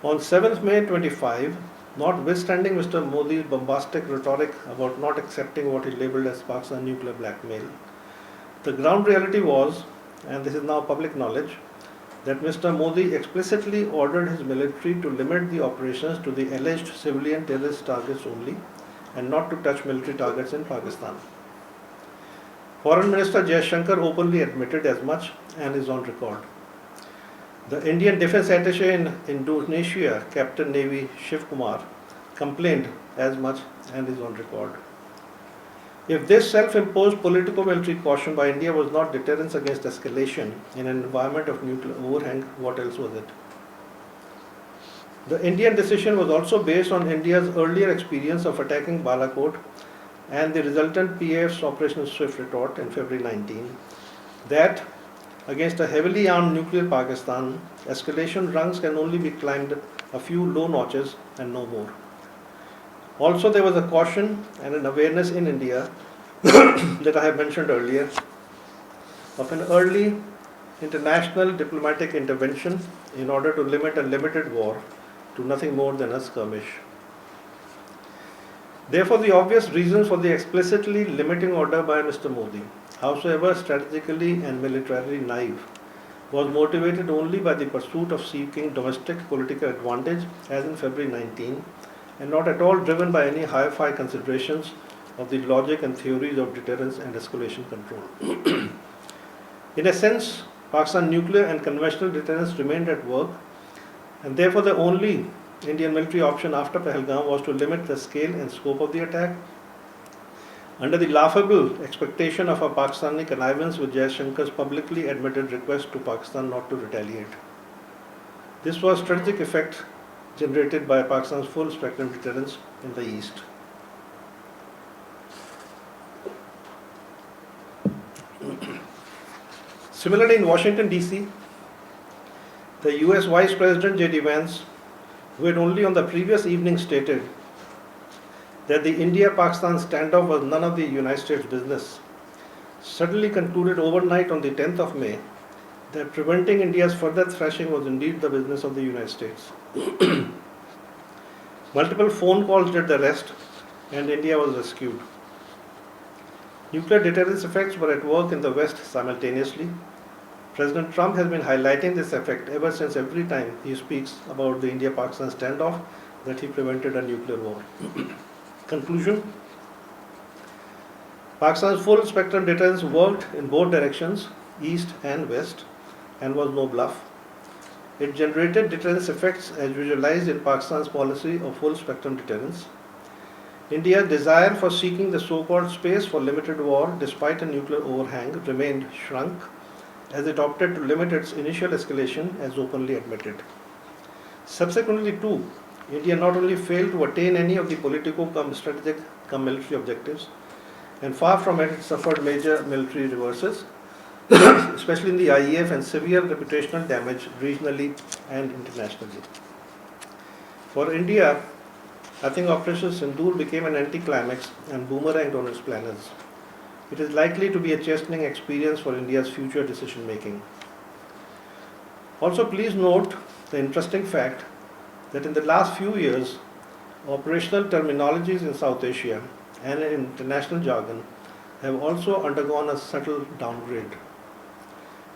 On 7th May 25, notwithstanding Mr. Modi's bombastic rhetoric about not accepting what he labelled as Pakistan nuclear blackmail, the ground reality was, and this is now public knowledge, that Mr. Modi explicitly ordered his military to limit the operations to the alleged civilian terrorist targets only and not to touch military targets in Pakistan. Foreign Minister Jaishankar openly admitted as much and is on record. The Indian Defence Attaché in Indonesia, Captain Navy Shiv Kumar, complained as much and is on record. If this self-imposed politico-military caution by India was not deterrence against escalation in an environment of nuclear overhang, what else was it? The Indian decision was also based on India's earlier experience of attacking Balakot and the resultant PAF's Operation Swift Retort in February 19, that against a heavily armed nuclear Pakistan, escalation rungs can only be climbed a few low notches and no more. Also, there was a caution and an awareness in India that I have mentioned earlier of an early international diplomatic intervention in order to limit a limited war to nothing more than a skirmish. Therefore, the obvious reason for the explicitly limiting order by Mr. Modi, howsoever strategically and militarily naive, was motivated only by the pursuit of seeking domestic political advantage as in February 19, and not at all driven by any hi-fi considerations of the logic and theories of deterrence and escalation control. In a sense, Pakistan nuclear and conventional deterrence remained at work, and therefore the only Indian military option after Pahalgam was to limit the scale and scope of the attack, under the laughable expectation of a Pakistani connivance with Jaishankar's publicly admitted request to Pakistan not to retaliate. This was strategic effect generated by Pakistan's full spectrum deterrence in the East. Similarly, in Washington, D.C., the US Vice President J.D. Vance, who had only on the previous evening stated that the India-Pakistan standoff was none of the United States' business, suddenly concluded overnight on the 10th of May that preventing India's further thrashing was indeed the business of the United States. Multiple phone calls did the rest, and India was rescued. Nuclear deterrence effects were at work in the West simultaneously. President Trump has been highlighting this effect ever since every time he speaks about the India-Pakistan standoff that he prevented a nuclear war. Conclusion: Pakistan's full spectrum deterrence worked in both directions, east and west, and was no bluff. It generated deterrence effects as visualized in Pakistan's policy of full spectrum deterrence. India's desire for seeking the so-called space for limited war despite a nuclear overhang remained shrunk as it opted to limit its initial escalation as openly admitted. Subsequently too, India not only failed to attain any of the politico-strategic-military objectives, and far from it suffered major military reverses, especially in the IEF, and severe reputational damage regionally and internationally. For India, I think Operation Sindoor became an anticlimax and boomeranged on its planners. It is likely to be a chastening experience for India's future decision making. Also, please note the interesting fact that in the last few years, operational terminologies in South Asia and in international jargon have also undergone a subtle downgrade.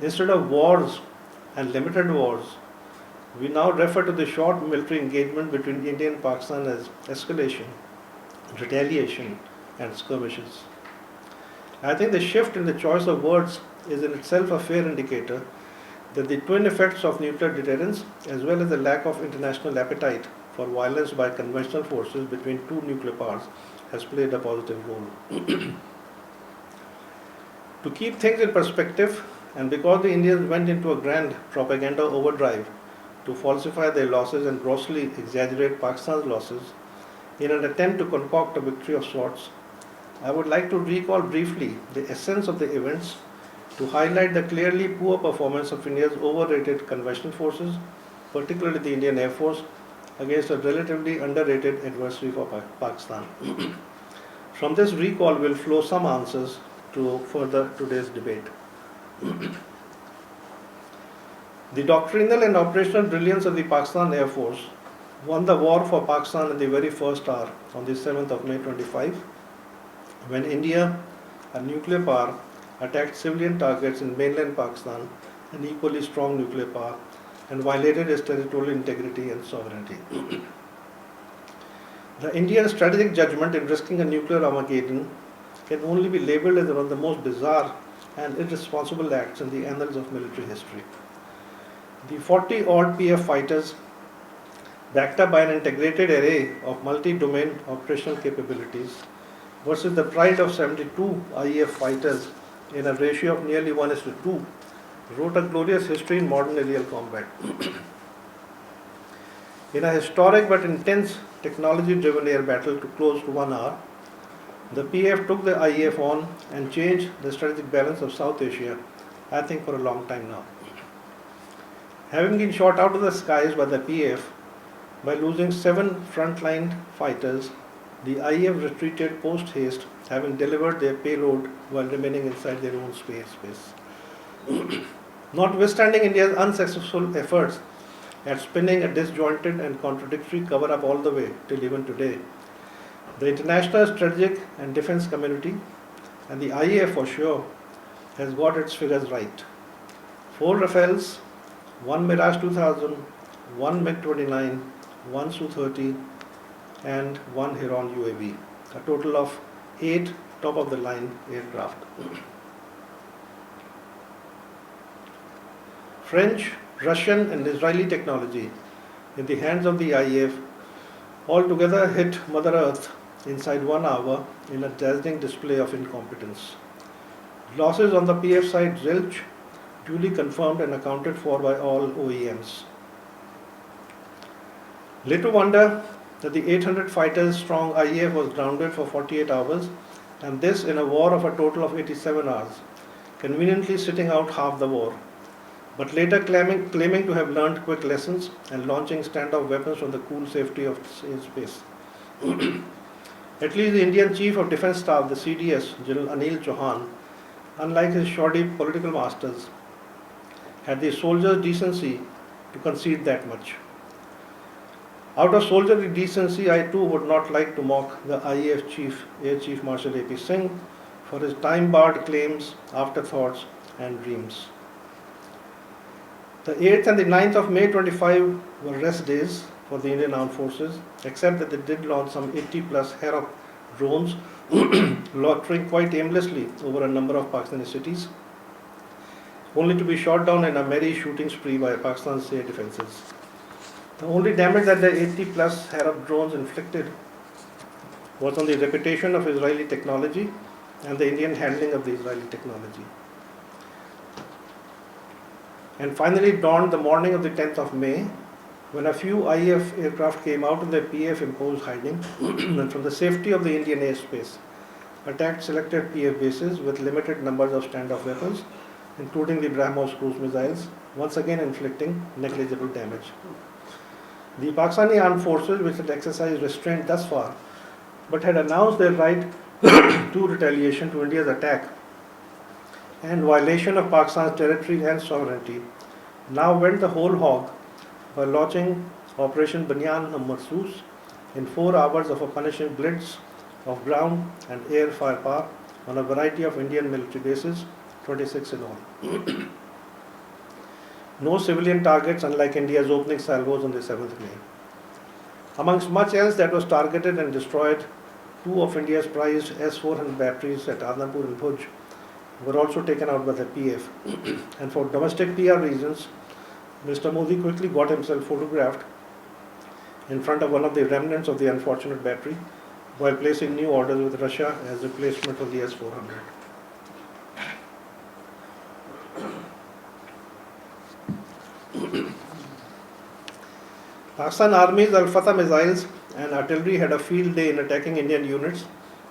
Instead of wars and limited wars, we now refer to the short military engagement between India and Pakistan as escalation, retaliation, and skirmishes. I think the shift in the choice of words is in itself a fair indicator that the twin effects of nuclear deterrence, as well as the lack of international appetite for violence by conventional forces between two nuclear powers, has played a positive role. To keep things in perspective, and because the Indians went into a grand propaganda overdrive to falsify their losses and grossly exaggerate Pakistan's losses in an attempt to concoct a victory of sorts, I would like to recall briefly the essence of the events to highlight the clearly poor performance of India's overrated conventional forces, particularly the Indian Air Force, against a relatively underrated adversary for Pakistan. From this recall will flow some answers to further today's debate. The doctrinal and operational brilliance of the Pakistan Air Force won the war for Pakistan in the very first hour on the 7th of May 25, when India, a nuclear power, attacked civilian targets in mainland Pakistan, an equally strong nuclear power, and violated its territorial integrity and sovereignty. The Indian strategic judgment in risking a nuclear Armageddon can only be labelled as one of the most bizarre and irresponsible acts in the annals of military history. The 40-odd PF fighters, backed up by an integrated array of multi-domain operational capabilities, versus the pride of 72 IEF fighters in a ratio of nearly 1:2, wrote a glorious history in modern aerial combat. In a historic but intense technology-driven air battle to close to 1 hour, the PF took the IEF on and changed the strategic balance of South Asia, I think for a long time now. Having been shot out of the skies by the PF by losing 7 frontline fighters, the IEF retreated post-haste, having delivered their payload while remaining inside their own space. Notwithstanding India's unsuccessful efforts at spinning a disjointed and contradictory cover-up all the way till even today, the international strategic and defense community, and the IEF for sure, has got its figures right. 4 Rafales, 1 Mirage 2000, 1 MiG-29, 1 Su-30, and 1 Heron UAV, a total of 8 top-of-the-line aircraft. French, Russian and Israeli technology in the hands of the IEF altogether hit Mother Earth inside 1 hour in a dazzling display of incompetence. Losses on the PF side zilch, duly confirmed and accounted for by all OEMs. Little wonder that the 800 fighters strong IEF was grounded for 48 hours, and this in a war of a total of 87 hours, conveniently sitting out half the war, but later claiming to have learned quick lessons and launching standoff weapons from the cool safety of space. At least the Indian Chief of Defence Staff, the CDS, General Anil Chauhan, unlike his shoddy political masters, had the soldier's decency to concede that much. Out of soldierly decency, I too would not like to mock the IEF Chief, Air Chief Marshal A.P. Singh, for his time-barred claims, afterthoughts and dreams. The 8th and the 9th of May 25 were rest days for the Indian Armed Forces, except that they did launch some 80+ Harop drones, loitering quite aimlessly over a number of Pakistani cities, only to be shot down in a merry shooting spree by Pakistan's air defences. The only damage that the 80+ Harop drones inflicted was on the reputation of Israeli technology and the Indian handling of the Israeli technology. And finally dawned the morning of the 10th of May, when a few IEF aircraft came out of their PF-imposed hiding and from the safety of the Indian airspace, attacked selected PF bases with limited numbers of standoff weapons, including the BrahMos cruise missiles, once again inflicting negligible damage. The Pakistani Armed Forces, which had exercised restraint thus far, but had announced their right to retaliation to India's attack and violation of Pakistan's territory and sovereignty, now went the whole hog by launching Operation Banyan Mahsoos in 4 hours of a punishing blitz of ground and air firepower on a variety of Indian military bases, 26 in all. No civilian targets, unlike India's opening salvos on the 7th May. Amongst much else that was targeted and destroyed, 2 of India's prized S-400 batteries at Adnampur and Bhuj were also taken out by the PF. And for domestic PR reasons, Mr. Modi quickly got himself photographed in front of one of the remnants of the unfortunate battery while placing new orders with Russia as replacement for the S-400. Pakistan Army's Al-Fatah missiles and artillery had a field day in attacking Indian units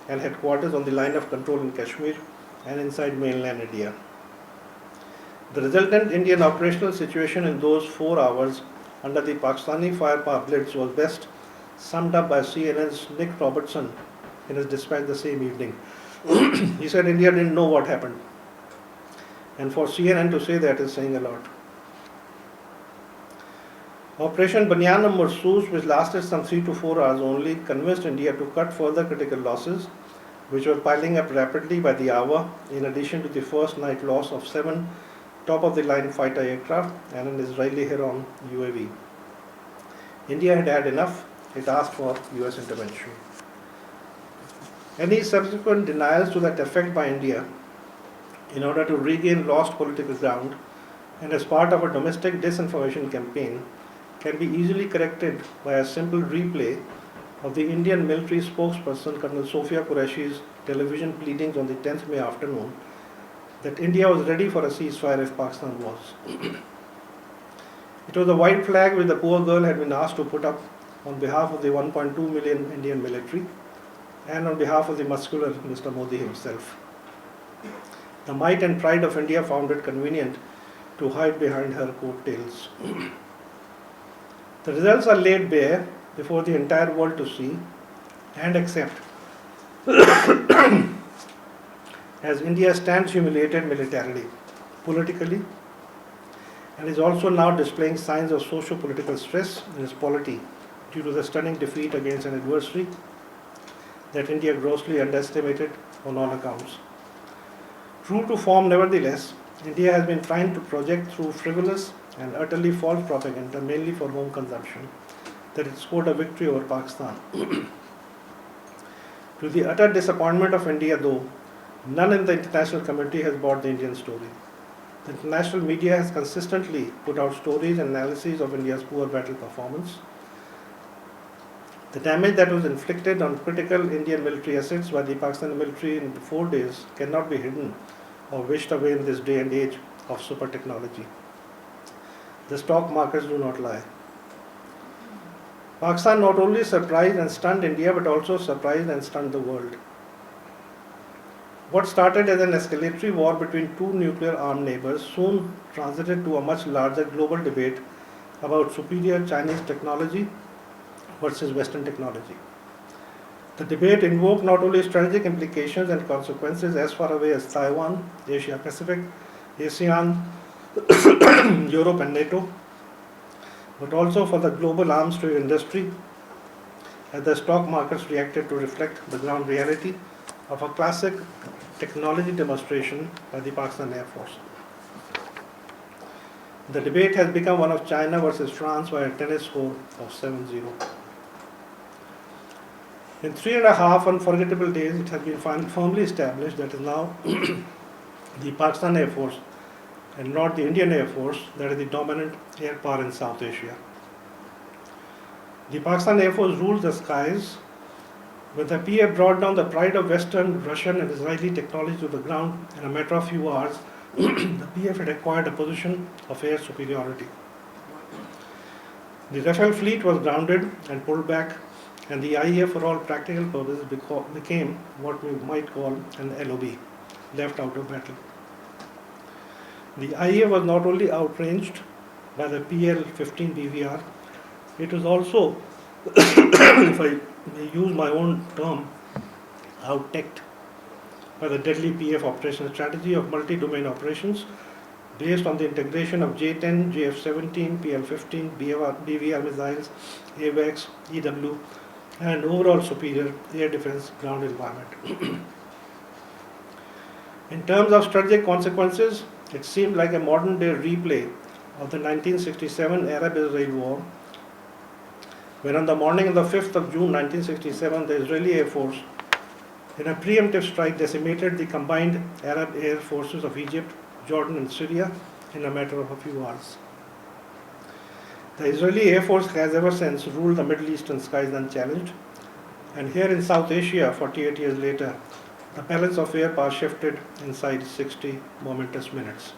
and headquarters on the line of control in Kashmir and inside mainland India. The resultant Indian operational situation in those 4 hours under the Pakistani firepower blitz was best summed up by CNN's Nick Robertson in his dispatch the same evening. He said India didn't know what happened. And for CNN to say that is saying a lot. Operation Banyan Mursus, which lasted some 3 to 4 hours only, convinced India to cut further critical losses, which were piling up rapidly by the hour, in addition to the first night loss of 7 top-of-the-line fighter aircraft and an Israeli Heron UAV. India had had enough. It asked for US intervention. Any subsequent denials to that effect by India, in order to regain lost political ground and as part of a domestic disinformation campaign, can be easily corrected by a simple replay of the Indian military spokesperson Colonel Sofia Qureshi's television pleadings on the 10th May afternoon that India was ready for a ceasefire if Pakistan was. It was a white flag which the poor girl had been asked to put up on behalf of the 1.2 million Indian military and on behalf of the muscular Mr. Modi himself. The might and pride of India found it convenient to hide behind her coattails. The results are laid bare before the entire world to see and accept as India stands humiliated militarily, politically, and is also now displaying signs of socio-political stress in its polity due to the stunning defeat against an adversary that India grossly underestimated on all accounts. True to form, nevertheless, India has been trying to project through frivolous and utterly false propaganda, mainly for home consumption, that it scored a victory over Pakistan. To the utter disappointment of India, though, none in the international community has bought the Indian story. The international media has consistently put out stories and analyses of India's poor battle performance. The damage that was inflicted on critical Indian military assets by the Pakistani military in 4 days cannot be hidden or wished away in this day and age of super technology. The stock markets do not lie. Pakistan not only surprised and stunned India but also surprised and stunned the world. What started as an escalatory war between two nuclear armed neighbors soon transited to a much larger global debate about superior Chinese technology versus Western technology. The debate invoked not only strategic implications and consequences as far away as Taiwan, Asia Pacific, ASEAN, Europe and NATO, but also for the global arms trade industry, as the stock markets reacted to reflect the ground reality of a classic technology demonstration by the Pakistan Air Force. The debate has become one of China versus France by a tennis score of 7-0. In 3.5 unforgettable days, it has been firmly established that is now the Pakistan Air Force and not the Indian Air Force that is the dominant air power in South Asia. The Pakistan Air Force rules the skies. When the PF brought down the pride of Western, Russian and Israeli technology to the ground in a matter of few hours, the PF had acquired a position of air superiority. The Rafale fleet was grounded and pulled back, and the IAF for all practical purposes became what we might call an LOB, left out of battle. The IAF was not only outranged by the PL-15 BVR, it was also, if I may use my own term, out-teched by the deadly PF operational strategy of multi-domain operations based on the integration of J-10, JF-17, PL-15, BVR missiles, AWACS, EW, and overall superior air defense ground environment. In terms of strategic consequences, it seemed like a modern-day replay of the 1967 Arab-Israel War, when on the morning of the 5th of June 1967, the Israeli Air Force, in a preemptive strike, decimated the combined Arab air forces of Egypt, Jordan and Syria in a matter of a few hours. The Israeli Air Force has ever since ruled the Middle Eastern skies unchallenged, and here in South Asia, 48 years later, the balance of air power shifted inside 60 momentous minutes.